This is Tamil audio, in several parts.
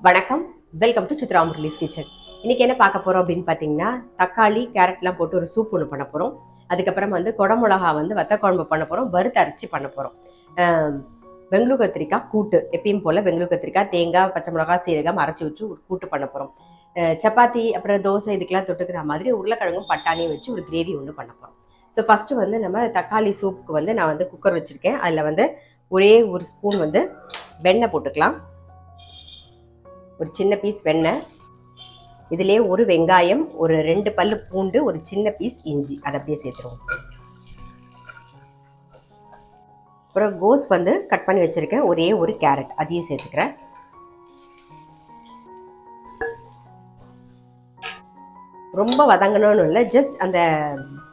வணக்கம், welcome to Chitra Murali's kitchen. இன்னைக்கு என்ன பார்க்க போறோம் அப்படின்னு பார்த்தீங்கன்னா, தக்காளி கேரட்லாம் போட்டு ஒரு சூப் ஒன்று பண்ண போகிறோம். அதுக்கப்புறம் குடமிளகா வத்த குழம்பு பண்ண போகிறோம், வறுத்து அரைச்சி பண்ண போகிறோம். பெங்களூர் கத்திரிக்காய் கூட்டு, எப்பயும் போல் பெங்களூர் கத்திரிக்காய் தேங்காய் பச்சை மிளகா சீரகம் அரைச்சி வச்சு ஒரு கூட்டு பண்ண போகிறோம். சப்பாத்தி அப்புறம் தோசை இதுக்கெல்லாம் தொட்டுக்கிற மாதிரி உருளைக்கிழங்கும் பட்டாணியும் வச்சு ஒரு கிரேவி ஒன்று பண்ண போகிறோம். ஸோ ஃபஸ்ட்டு நம்ம தக்காளி சூப்புக்கு நான் குக்கர் வச்சுருக்கேன். அதில் ஒரே ஒரு ஸ்பூன் வெண்ணெய் போட்டுக்கலாம். ஒரு சின்ன பீஸ் வெண்ணெய், இதுலேயே ஒரு வெங்காயம், ஒரு 2 பல்லு பூண்டு, ஒரு சின்ன பீஸ் இஞ்சி, அதை அப்படியே சேர்த்துருவோம். அப்புறம் கோஸ் கட் பண்ணி வச்சுருக்கேன், ஒரே ஒரு கேரட் அதையும் சேர்த்துக்கிறேன். ரொம்ப வதங்கணும்னு இல்லை, ஜஸ்ட் அந்த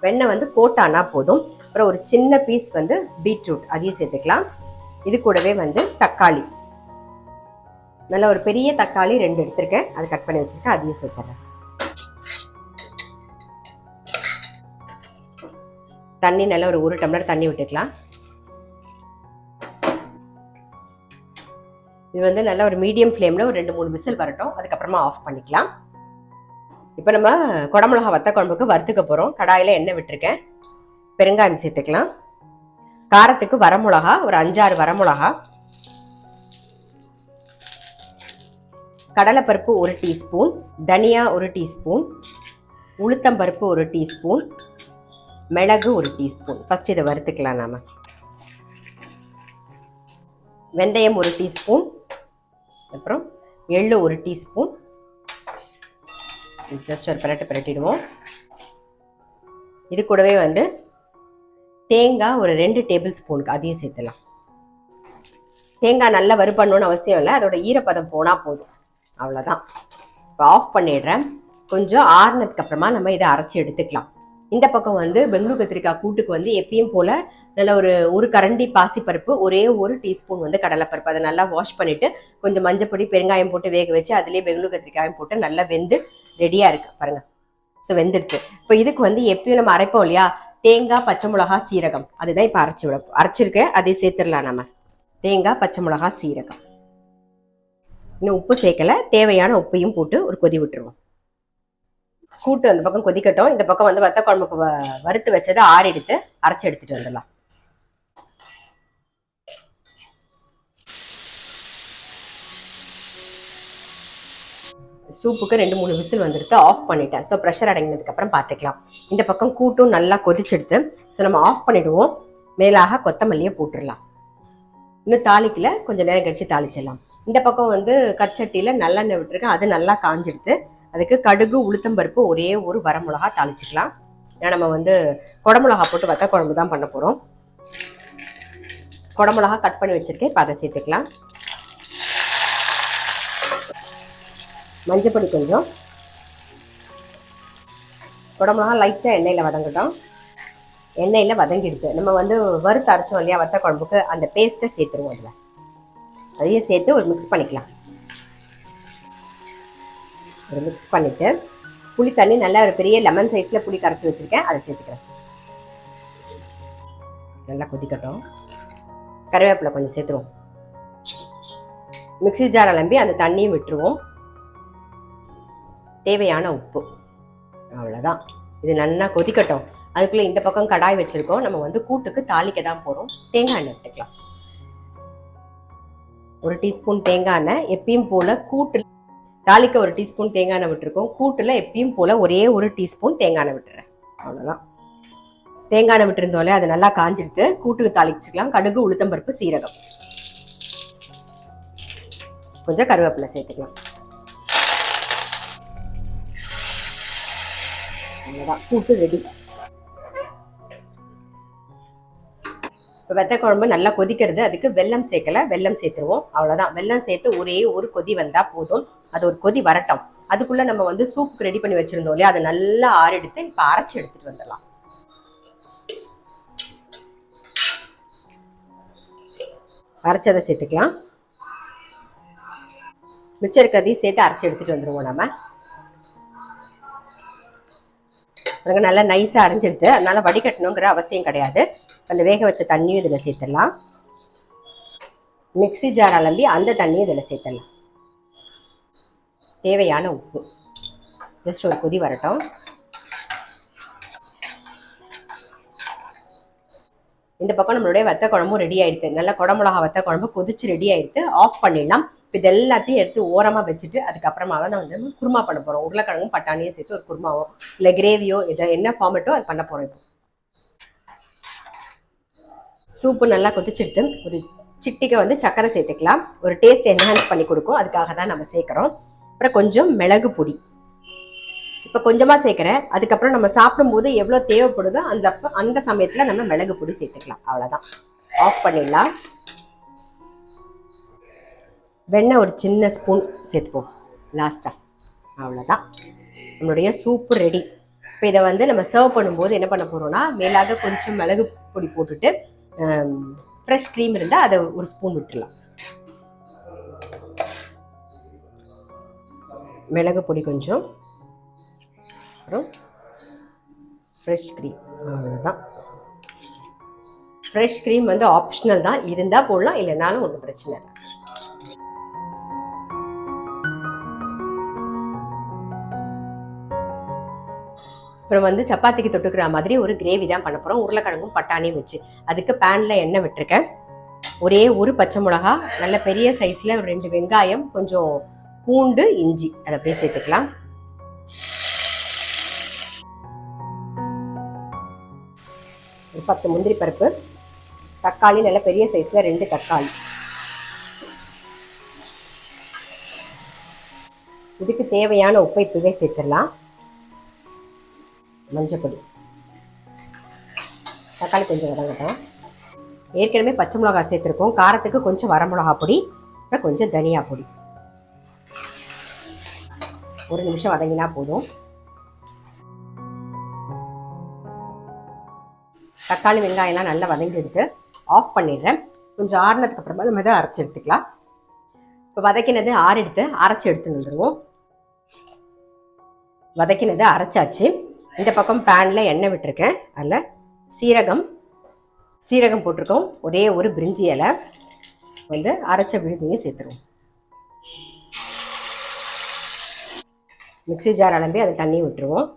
வெண்ணெய் கோட்டானா போதும். அப்புறம் ஒரு சின்ன பீஸ் பீட்ரூட் அதையும் சேர்த்துக்கலாம். இது கூடவே தக்காளி, நல்ல ஒரு பெரிய தக்காளி 2 எடுத்திருக்கேன், அதை கட் பண்ணி வச்சிருக்கேன், அதையும் சேர்த்துறேன். தண்ணி நல்லா ஒரு 1 டம்ளர் தண்ணி விட்டுக்கலாம். இது நல்ல ஒரு மீடியம் ஃப்ளேமில் ஒரு 2-3 விசில் வரட்டும், அதுக்கப்புறமா ஆஃப் பண்ணிக்கலாம். இப்போ நம்ம குடமிளகா வத்த குழம்புக்கு வறுத்துக்க போகிறோம். கடாயில் எண்ணெய் விட்டுருக்கேன், பெருங்காயம் சேர்த்துக்கலாம். காரத்துக்கு வரமிளகா ஒரு 5-6 வரமிளகா, கடலைப்பருப்பு 1 டீஸ்பூன், தனியா 1 டீஸ்பூன், உளுத்தம்பருப்பு 1 டீஸ்பூன், மிளகு 1 டீஸ்பூன். ஃபஸ்ட் இதை வறுத்துக்கலாம். நாம வெந்தயம் 1 டீஸ்பூன், அப்புறம் எள்ளு 1 டீஸ்பூன். ஜஸ்ட் ஒரு பிரட்டிடுவோம். இது கூடவே தேங்காய் ஒரு 2 டேபிள் ஸ்பூனுக்கு அதையும் சேர்த்துலாம். தேங்காய் நல்லா வறுப்பண்ணணும்னு அவசியம் இல்லை, அதோட ஈரப்பதம் போனால் போதும், அவ்வளோதான். இப்போ ஆஃப் பண்ணிடுறேன். கொஞ்சம் ஆறுனதுக்கு அப்புறமா நம்ம இதை அரைச்சி எடுத்துக்கலாம். இந்த பக்கம் பெங்களூர் கத்திரிக்காய் கூட்டுக்கு எப்பயும் போல் நல்ல ஒரு கரண்டி பாசிப்பருப்பு, ஒரே ஒரு டீஸ்பூன் கடலைப்பருப்பு, அதை நல்லா வாஷ் பண்ணிவிட்டு கொஞ்சம் மஞ்சப்பொடி பெருங்காயம் போட்டு வேக வச்சு அதிலே பெங்களூர் கத்திரிக்காயும் போட்டு நல்லா வெந்து ரெடியாக இருக்கு பாருங்கள். ஸோ வெந்துடுச்சு. இப்போ இதுக்கு எப்பயும் நம்ம அரைப்போம் இல்லையா, தேங்காய் பச்சை மிளகா சீரகம், அதுதான் இப்போ அரைச்சிருக்கேன், அதை சேர்த்துடலாம். நம்ம தேங்காய் பச்சை மிளகா சீரகம், இன்னும் உப்பு சேர்க்கல, தேவையான உப்பையும் போட்டு ஒரு கொதி விட்டுருவோம். கூட்டு அந்த பக்கம் கொதிக்கட்டும். இந்த பக்கம் வத்த குழம்புக்கு வறுத்து வச்சதை எடுத்து அரைச்சி எடுத்துட்டு வந்துடலாம். சூப்புக்கு 2-3 விசில் வந்துடுத்து, ஆஃப் பண்ணிட்டேன். ஸோ ப்ரெஷர் அடங்கினதுக்கு அப்புறம் பார்த்துக்கலாம். இந்த பக்கம் கூட்டும் நல்லா கொதிச்செடுத்து, ஸோ நம்ம ஆஃப் பண்ணிடுவோம். மேலாக கொத்தமல்லியை போட்டுடலாம். இன்னும் தாளிக்கல, கொஞ்சம் நேரம் கழிச்சு தாளிச்சிடலாம். இந்த பக்கம் கச்சட்டியில் நல்லெண்ணெய் விட்டுருக்கேன், அது நல்லா காஞ்சிடுது. அதுக்கு கடுகு உளுத்தம்பருப்பு ஒரே ஒரு வரமிளகா தாளிச்சிக்கலாம். ஏன்னா நம்ம குடமிளகா போட்டு வத்த குழம்பு தான் பண்ண போகிறோம். குடமிளகா கட் பண்ணி வச்சுருக்கேன், இப்போ அதை சேர்த்துக்கலாம். மஞ்சப்பொடி கொஞ்சம், குடமிளகா லைட்டாக எண்ணெயில் வதங்கட்டும். எண்ணெயில் வதங்கிடுச்சு. நம்ம வறுத்து அரைச்சோம் இல்லையா வத்த குழம்புக்கு, அந்த பேஸ்ட்டை சேர்த்துருவோம். அதில் அதையும் சேர்த்து ஒரு மிக்ஸ் பண்ணிக்கலாம். ஒரு மிக்ஸ் பண்ணிவிட்டு புளி தண்ணி நல்லா ஒரு பெரிய லெமன் சைஸில் புளி கரைச்சி வச்சுருக்கேன், அதை சேர்த்துக்கிறேன். நல்லா கொதிக்கட்டும். கருவேப்பிலை கொஞ்சம் சேர்த்துருவோம். மிக்ஸி ஜார் அலம்பி அந்த தண்ணியும் விட்டுருவோம். தேவையான உப்பு, அவ்வளோதான். இது நல்லா கொதிக்கட்டும். அதுக்குள்ளே இந்த பக்கம் கடாய் வச்சுருக்கோம். நம்ம கூட்டுக்கு தாளிக்க தான் போகிறோம். தேங்காய் எண்ணெய் விட்டுக்கலாம். 1 டீஸ்பூன் தேங்காய் எண்ணெய். எப்பயும் போல் கூட்டு தாளிக்க 1 டீஸ்பூன் தேங்காய் எண்ணெய் விட்டுருக்கோம். கூட்டில் எப்பயும் போல் ஒரே ஒரு டீஸ்பூன் தேங்காய் எண்ணெய் விட்டுறேன், அவ்வளோதான். தேங்காய் எண்ணெய் விட்டுருந்தோலே அது நல்லா காஞ்சிடுத்து. கூட்டுக்கு தாளிச்சுக்கலாம். கடுகு உளுத்தம்பருப்பு சீரகம், கொஞ்சம் கருவேப்பிலை சேர்த்துக்கலாம். அவ்வளோதான், கூட்டு ரெடி. இப்போ வத்த குழம்பு நல்லா கொதிக்கிறது, அதுக்கு வெல்லம் சேர்க்கல, வெல்லம் சேர்த்துருவோம், அவ்வளோதான். வெல்லம் சேர்த்து ஒரே ஒரு கொதி வந்தால் போதும். அது ஒரு கொதி வரட்டும். அதுக்குள்ளே நம்ம சூப்புக்கு ரெடி பண்ணி வச்சுருந்தோம் இல்லையா, அதை நல்லா ஆறெடுத்து இப்போ அரைச்சி எடுத்துகிட்டு வந்துடலாம். அரைச்சதை சேர்த்துக்கலாம். மிச்சம் இருக்கிறதையும் சேர்த்து அரைச்சி எடுத்துகிட்டு வந்துடுவோம். நம்ம நல்லா நைஸாக அரைஞ்சிடுது, அதனால வடிகட்டணுங்கிற அவசியம் கிடையாது. அந்த வேக வச்ச தண்ணியும் இதில் சேர்த்துடலாம். மிக்ஸி ஜார் அலம்பி அந்த தண்ணியும் இதில் சேர்த்துடலாம். தேவையான உப்பு. ஜஸ்ட் ஒரு கொதி வரட்டும். இந்த பக்கம் நம்மளுடைய வத்த குழம்பும் ரெடி ஆயிடுது. நல்லா குடமிளகா வத்த குழம்பு கொதிச்சு ரெடி ஆயிடுது. ஆஃப் பண்ணிடலாம். இது எல்லாத்தையும் எடுத்து ஓரமாக வச்சுட்டு அதுக்கப்புறமா தான் வந்து குருமா பண்ண போகிறோம். உருளைக்கிழங்கும் பட்டாணியும் சேர்த்து ஒரு குருமாவோ இல்லை கிரேவியோ இதை என்ன ஃபார்மெட்டோ அது பண்ண போகிறோம். இப்போ சூப்பு நல்லா கொதிச்சுட்டு ஒரு சிட்டிக்கு வந்து சக்கரை சேர்த்துக்கலாம். ஒரு டேஸ்ட் என்ஹான்ஸ் பண்ணி கொடுக்கும். அதுக்காக தான் நம்ம சேர்க்குறோம். அப்புறம் கொஞ்சம் மிளகு பொடி இப்போ கொஞ்சமாக சேர்க்குறேன். அதுக்கப்புறம் நம்ம சாப்பிடும்போது எவ்வளோ தேவைப்படுதோ அந்த சமயத்தில் நம்ம மிளகு பொடி சேர்த்துக்கலாம். அவ்வளோதான். ஆஃப் பண்ணிடலாம். வெண்ணெய் ஒரு சின்ன ஸ்பூன் சேர்த்துப்போம் லாஸ்ட்டாக. அவ்வளோதான், நம்மளுடைய சூப்பு ரெடி. இப்போ இதை வந்து நம்ம சர்வ் பண்ணும்போது என்ன பண்ண போகிறோம்னா, மேலாக கொஞ்சம் மிளகு பொடி போட்டுட்டு ஃப்ரெஷ் க்ரீம் இருந்தால் அதை ஒரு ஸ்பூன் விட்டுடலாம். மிளகு பொடி கொஞ்சம், அப்புறம் ஃப்ரெஷ் க்ரீம். அவ்வளோதான். ஃப்ரெஷ் க்ரீம் வந்து ஆப்ஷனல் தான், இருந்தால் போடலாம், இல்லைனாலும் ஒன்றும் பிரச்சனை இல்லை. அப்புறம் வந்து சப்பாத்திக்கு தொட்டுக்கிற மாதிரி ஒரு கிரேவி தான் பண்ண போகிறோம். உருளைக்கிழங்கும் பட்டாணியும் வச்சு. அதுக்கு பேனில் எண்ணெய் விட்டுருக்கேன். ஒரே ஒரு பச்சை மிளகா, நல்ல பெரிய சைஸில் ஒரு 2 வெங்காயம், கொஞ்சம் பூண்டு, இஞ்சி அதை அப்படியே சேர்த்துக்கலாம். ஒரு 10 முந்திரி பருப்பு, தக்காளி நல்ல பெரிய சைஸில் 2 தக்காளி. இதுக்கு தேவையான உப்பை இப்பவே சேர்த்துடலாம். மஞ்சப்பொடி, தக்காளி கொஞ்சம் வதங்கட்டும். ஏற்கனவே பச்சை மிளகா சேர்த்துருக்கோம். காரத்துக்கு கொஞ்சம் வரமிளகா பொடி, அப்புறம் கொஞ்சம் தனியா பொடி. ஒரு நிமிஷம் வதங்கினா போதும். தக்காளி வெங்காயம்லாம் நல்லா வதங்கி எடுத்து ஆஃப் பண்ணிடுறேன். கொஞ்சம் ஆறுனதுக்கு அப்புறமா நம்ம இதை அரைச்சி எடுத்துக்கலாம். இப்போ வதக்கினது ஆறெடுத்து அரைச்சி எடுத்து வந்துடுவோம். வதக்கினது அரைச்சாச்சு. இந்த பக்கம் பேனில் எண்ணெய் விட்டுருக்கேன். அதில் சீரகம் போட்டிருக்கோம். ஒரே ஒரு பிரிஞ்சி இலை வந்து அரைச்ச விழுதியும் சேர்த்துருவோம். மிக்ஸி ஜார் அலம்பி அதை தண்ணியும் விட்டுருவோம்.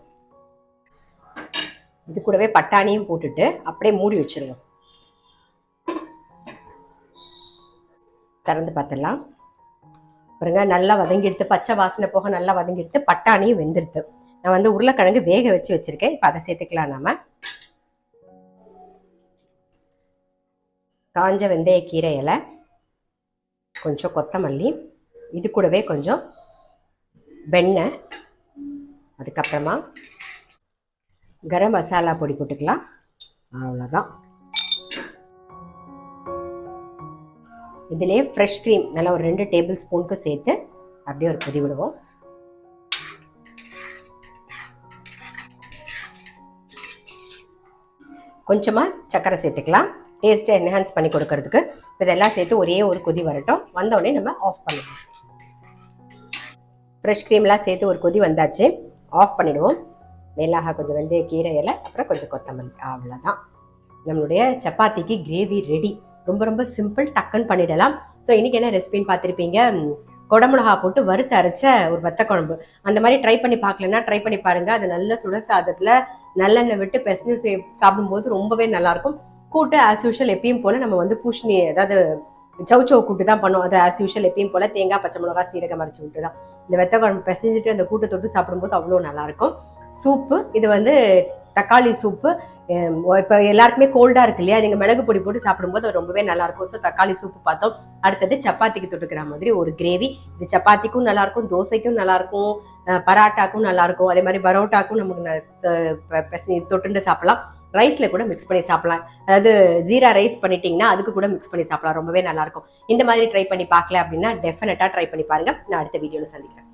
இது கூடவே பட்டாணியும் போட்டுட்டு அப்படியே மூடி வச்சுருவோம். திறந்து பார்த்துடலாம். பாருங்க, நல்லா வதங்கிடுத்து. பச்சை வாசனை போக நல்லா வதங்கிடுத்து. பட்டாணியும் வெந்துடுத்து. நான் வந்து உருளைக்கிழங்கு வேக வச்சு வச்சிருக்கேன். இப்போ அதை சேர்த்துக்கலாம். நாம காஞ்ச வெந்தய கீரை இலை, கொஞ்சம் கொத்தமல்லி, இது கூடவே கொஞ்சம் வெண்ணெய், அதுக்கப்புறமா கரம் மசாலா பொடி போட்டுக்கலாம். அவ்வளோதான். இதிலே ஃப்ரெஷ் க்ரீம் நல்லா ஒரு 2 டேபிள் ஸ்பூனுக்கு சேர்த்து அப்படியே ஒரு கொதி விடுவோம். கொஞ்சமாக சக்கரை சேர்த்துக்கலாம், டேஸ்ட்டை என்ஹான்ஸ் பண்ணி கொடுக்கறதுக்கு. இதெல்லாம் சேர்த்து ஒரே ஒரு கொதி வரட்டும். வந்தோடனே நம்ம ஆஃப் பண்ணிடுவோம். ஃப்ரெஷ் க்ரீம்லாம் சேர்த்து ஒரு கொதி வந்தாச்சு. ஆஃப் பண்ணிவிடுவோம். மேலாக கொஞ்சம் வெந்தய கீரை இலை, அப்புறம் கொஞ்சம் கொத்தமல்லி. அவ்வளோதான், நம்மளுடைய சப்பாத்திக்கு கிரேவி ரெடி. ரொம்ப ரொம்ப சிம்பிள், டக்குன்னு பண்ணிடலாம். ஸோ இன்றைக்கி என்ன ரெசிபின்னு பார்த்துருப்பீங்க. குடமிளகா போட்டு வறுத்து அரைச்ச ஒரு வத்த குழம்பு. அந்த மாதிரி ட்ரை பண்ணி பார்க்கலன்னா ட்ரை பண்ணி பாருங்கள். அது நல்ல சுட சாதத்தில் நல்லெண்ணெய் விட்டு பிசைஞ்சு சாப்பிடும்போது ரொம்பவே நல்லாயிருக்கும். கூட்டு ஆஸ் யூஷுவல் எப்பயும் போல் நம்ம வந்து பூஷணி, அதாவது சவுச்சவு கூட்டு தான் பண்ணோம். அது ஆஸ் யூஷுவல் எப்பயும் போல் தேங்காய், பச்சை மிளகா, சீரகம் அரைச்சி விட்டு தான். இந்த வெத்த குழம்பு பிசைஞ்சிட்டு அந்த கூட்டை தொட்டு சாப்பிடும்போது அவ்வளோ நல்லாயிருக்கும். சூப்பு, இது வந்து தக்காளி சூப்பு. இப்போ எல்லாருக்குமே கோல்டாக இருக்கு இல்லையா, நீங்கள் மிளகு பொடி போட்டு சாப்பிடும்போது அது ரொம்பவே நல்லாயிருக்கும். ஸோ தக்காளி சூப்பு பார்த்தோம். அடுத்தது சப்பாத்திக்கு தொட்டுக்கிற மாதிரி ஒரு கிரேவி. இது சப்பாத்திக்கும் நல்லாயிருக்கும், தோசைக்கும் நல்லாயிருக்கும், பராட்டாக்கும் நல்லாயிருக்கும், அதே மாதிரி பரோட்டாக்கும் நமக்கு தொட்டுண்டு சாப்பிடலாம். ரைஸில் கூட மிக்ஸ் பண்ணி சாப்பிடலாம். அதாவது ஜீரா ரைஸ் பண்ணிட்டீங்கன்னா அதுக்கு கூட மிக்ஸ் பண்ணி சாப்பிடலாம். ரொம்பவே நல்லாயிருக்கும். இந்த மாதிரி ட்ரை பண்ணி பார்க்கல அப்படின்னா டெஃபினட்டாக ட்ரை பண்ணி பாருங்கள். நான் அடுத்த வீடியோவில் சந்திக்கிறேன்.